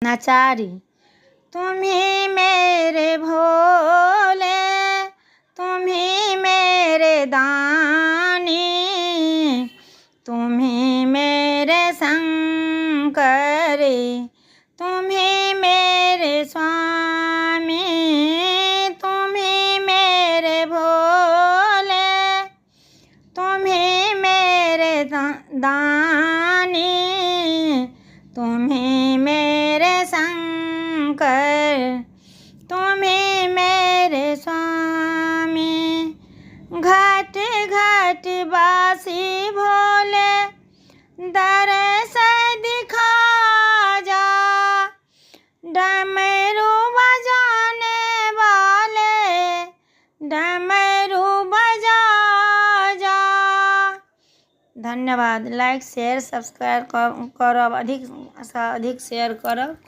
नचारी। तुम्ही मेरे भोले, तुम्ही मेरे दानी, तुम्ही मेरे शंकरी, तुम्ही मेरे स्वामी, तुम्ही मेरे भोले, तुम्ही मेरे दानी, तुम्ही मेरे शंकर, तुम्ही मेरे स्वामी। घट घट बासी भोले, दरस दिखा जा, डमरू बजाने वाले, डमरू बजा जा। धन्यवाद। लाइक शेयर सब्सक्राइब करो, अधिक से अधिक शेयर करो।